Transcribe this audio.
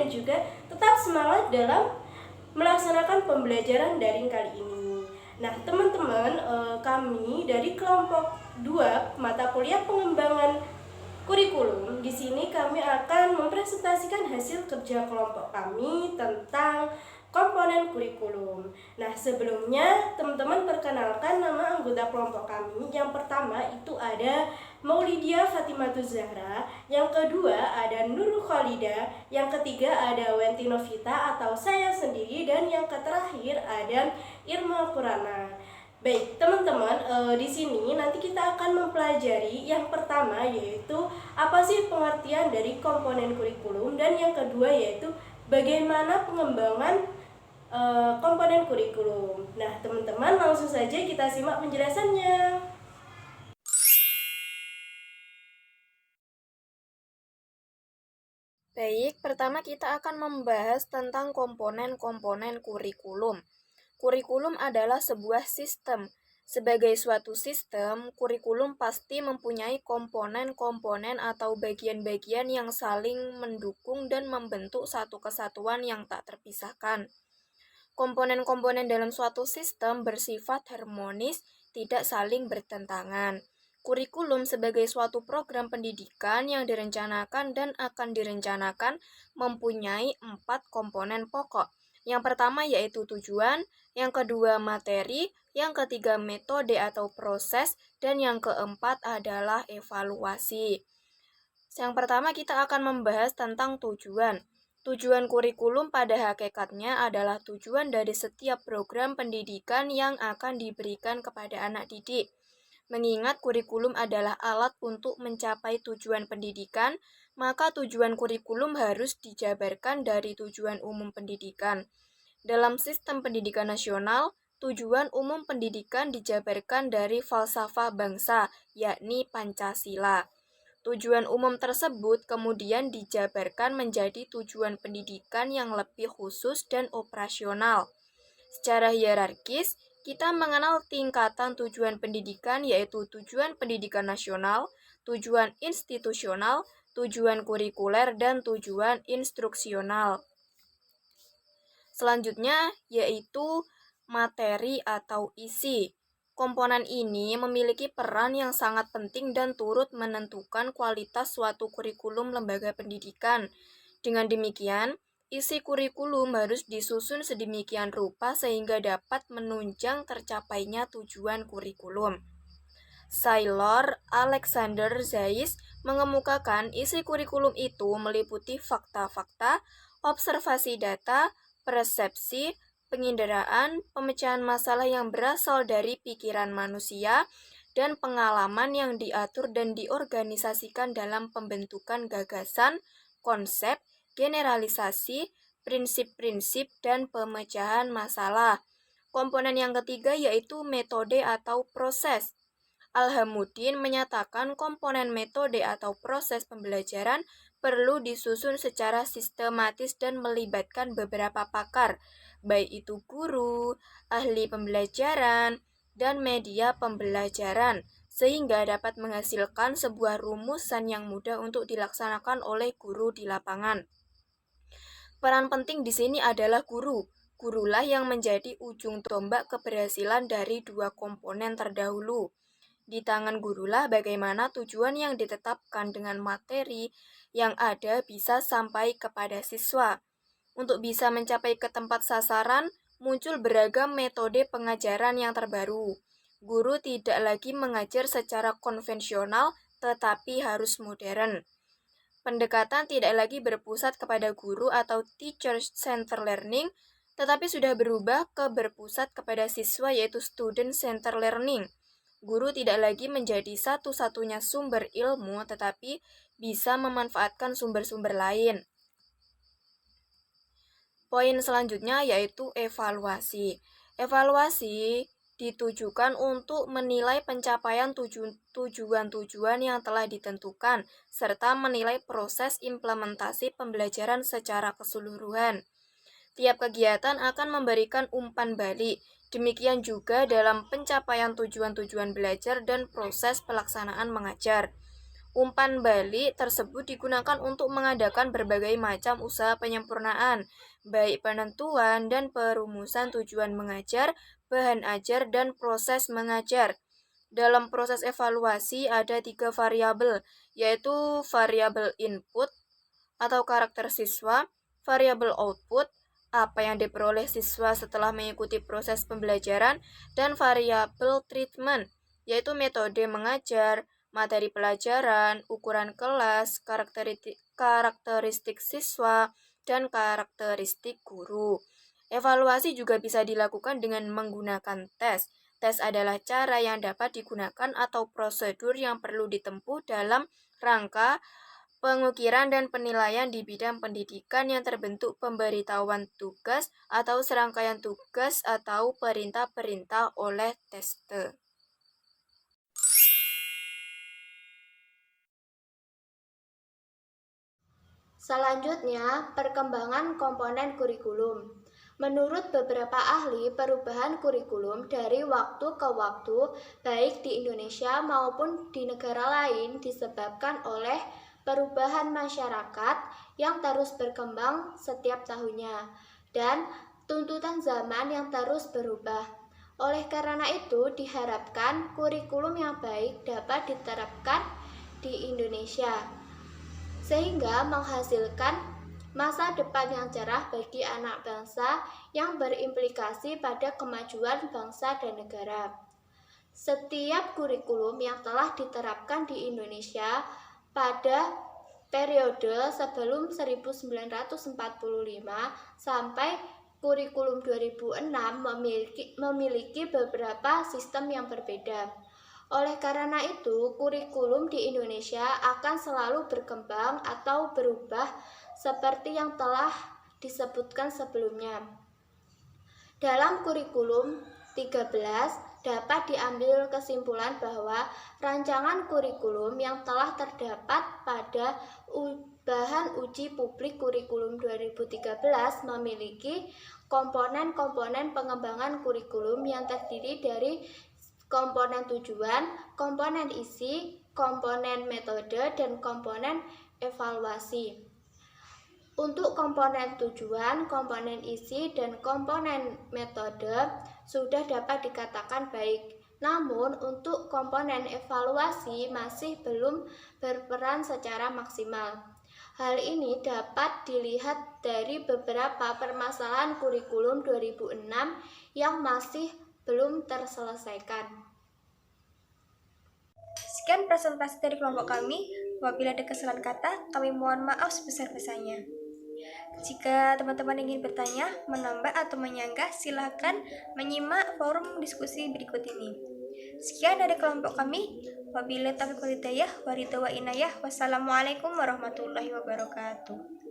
dan juga tetap semangat dalam melaksanakan pembelajaran daring kali ini. Nah, teman-teman, kami dari kelompok 2 mata kuliah pengembangan kurikulum, di sini kami akan mempresentasikan hasil kerja kelompok kami tentang komponen kurikulum. Nah, sebelumnya teman-teman perkenalkan nama anggota kelompok kami. Yang pertama itu ada Maulidia Fatimatuz Zahra, yang kedua ada Nurul Khalida, yang ketiga ada Wenti Novita atau saya sendiri, dan yang terakhir ada Irma Qurana. Baik, teman-teman, di sini nanti kita akan mempelajari yang pertama yaitu apa sih pengertian dari komponen kurikulum, dan yang kedua yaitu bagaimana pengembangan komponen kurikulum. Nah, teman-teman, langsung saja kita simak penjelasannya. Baik, pertama kita akan membahas tentang komponen-komponen kurikulum. Kurikulum adalah sebuah sistem. Sebagai suatu sistem, kurikulum pasti mempunyai komponen-komponen atau bagian-bagian yang saling mendukung dan membentuk satu kesatuan yang tak terpisahkan. Komponen-komponen dalam suatu sistem bersifat harmonis, tidak saling bertentangan. Kurikulum sebagai suatu program pendidikan yang direncanakan dan akan direncanakan mempunyai 4 komponen pokok. Yang pertama yaitu tujuan, yang kedua materi, yang ketiga metode atau proses, dan yang keempat adalah evaluasi. Yang pertama kita akan membahas tentang tujuan. Tujuan kurikulum pada hakikatnya adalah tujuan dari setiap program pendidikan yang akan diberikan kepada anak didik. Mengingat kurikulum adalah alat untuk mencapai tujuan pendidikan, maka tujuan kurikulum harus dijabarkan dari tujuan umum pendidikan. Dalam sistem pendidikan nasional, tujuan umum pendidikan dijabarkan dari falsafah bangsa, yakni Pancasila. Tujuan umum tersebut kemudian dijabarkan menjadi tujuan pendidikan yang lebih khusus dan operasional. Secara hierarkis, kita mengenal tingkatan tujuan pendidikan yaitu tujuan pendidikan nasional, tujuan institusional, tujuan kurikuler, dan tujuan instruksional. Selanjutnya yaitu materi atau isi. Komponen ini memiliki peran yang sangat penting dan turut menentukan kualitas suatu kurikulum lembaga pendidikan. Dengan demikian, isi kurikulum harus disusun sedemikian rupa sehingga dapat menunjang tercapainya tujuan kurikulum. Sailor Alexander Zais mengemukakan isi kurikulum itu meliputi fakta-fakta, observasi data, persepsi, penginderaan, pemecahan masalah yang berasal dari pikiran manusia, dan pengalaman yang diatur dan diorganisasikan dalam pembentukan gagasan, konsep, generalisasi, prinsip-prinsip, dan pemecahan masalah. Komponen yang ketiga yaitu metode atau proses. Alhamudin menyatakan komponen metode atau proses pembelajaran perlu disusun secara sistematis dan melibatkan beberapa pakar, baik itu guru, ahli pembelajaran, dan media pembelajaran, sehingga dapat menghasilkan sebuah rumusan yang mudah untuk dilaksanakan oleh guru di lapangan. Peran penting di sini adalah guru. Gurulah yang menjadi ujung tombak keberhasilan dari dua komponen terdahulu. Di tangan gurulah bagaimana tujuan yang ditetapkan dengan materi yang ada bisa sampai kepada siswa. Untuk bisa mencapai ke tempat sasaran, muncul beragam metode pengajaran yang terbaru. Guru tidak lagi mengajar secara konvensional, tetapi harus modern. Pendekatan tidak lagi berpusat kepada guru atau teacher-centered learning, tetapi sudah berubah ke berpusat kepada siswa yaitu student-centered learning. Guru tidak lagi menjadi satu-satunya sumber ilmu, tetapi bisa memanfaatkan sumber-sumber lain. Poin selanjutnya yaitu evaluasi. Evaluasi ditujukan untuk menilai pencapaian tujuan-tujuan yang telah ditentukan, serta menilai proses implementasi pembelajaran secara keseluruhan. Tiap kegiatan akan memberikan umpan balik. Demikian juga dalam pencapaian tujuan-tujuan belajar dan proses pelaksanaan mengajar. Umpan balik tersebut digunakan untuk mengadakan berbagai macam usaha penyempurnaan, baik penentuan dan perumusan tujuan mengajar, bahan ajar, dan proses mengajar. Dalam proses evaluasi ada 3 variabel, yaitu variabel input atau karakter siswa, variabel output, apa yang diperoleh siswa setelah mengikuti proses pembelajaran, dan variabel treatment, yaitu metode mengajar, materi pelajaran, ukuran kelas, karakteristik siswa, dan karakteristik guru. Evaluasi juga bisa dilakukan dengan menggunakan tes. Tes adalah cara yang dapat digunakan atau prosedur yang perlu ditempuh dalam rangka pengukiran dan penilaian di bidang pendidikan yang terbentuk pemberitahuan tugas atau serangkaian tugas atau perintah-perintah oleh tester. Selanjutnya, perkembangan komponen kurikulum. Menurut beberapa ahli, perubahan kurikulum dari waktu ke waktu, baik di Indonesia maupun di negara lain, disebabkan oleh perubahan masyarakat yang terus berkembang setiap tahunnya dan tuntutan zaman yang terus berubah. Oleh karena itu, diharapkan kurikulum yang baik dapat diterapkan di Indonesia, sehingga menghasilkan masa depan yang cerah bagi anak bangsa yang berimplikasi pada kemajuan bangsa dan negara. Setiap kurikulum yang telah diterapkan di Indonesia pada periode sebelum 1945 sampai kurikulum 2006 memiliki beberapa sistem yang berbeda. Oleh karena itu, kurikulum di Indonesia akan selalu berkembang atau berubah seperti yang telah disebutkan sebelumnya. Dalam kurikulum 13 dapat diambil kesimpulan bahwa rancangan kurikulum yang telah terdapat pada bahan uji publik kurikulum 2013 memiliki komponen-komponen pengembangan kurikulum yang terdiri dari komponen tujuan, komponen isi, komponen metode, dan komponen evaluasi. Untuk komponen tujuan, komponen isi, dan komponen metode sudah dapat dikatakan baik. Namun, untuk komponen evaluasi masih belum berperan secara maksimal. Hal ini dapat dilihat dari beberapa permasalahan kurikulum 2006 yang masih belum terselesaikan. Sekian presentasi dari kelompok kami. Apabila ada kesalahan kata, kami mohon maaf sebesar-besarnya. Jika teman-teman ingin bertanya, menambah atau menyanggah, silakan menyimak forum diskusi berikut ini. Sekian dari kelompok kami. Wabillahi taufiq wal hidayah, wa ridha wa inayah. Wassalamualaikum warahmatullahi wabarakatuh.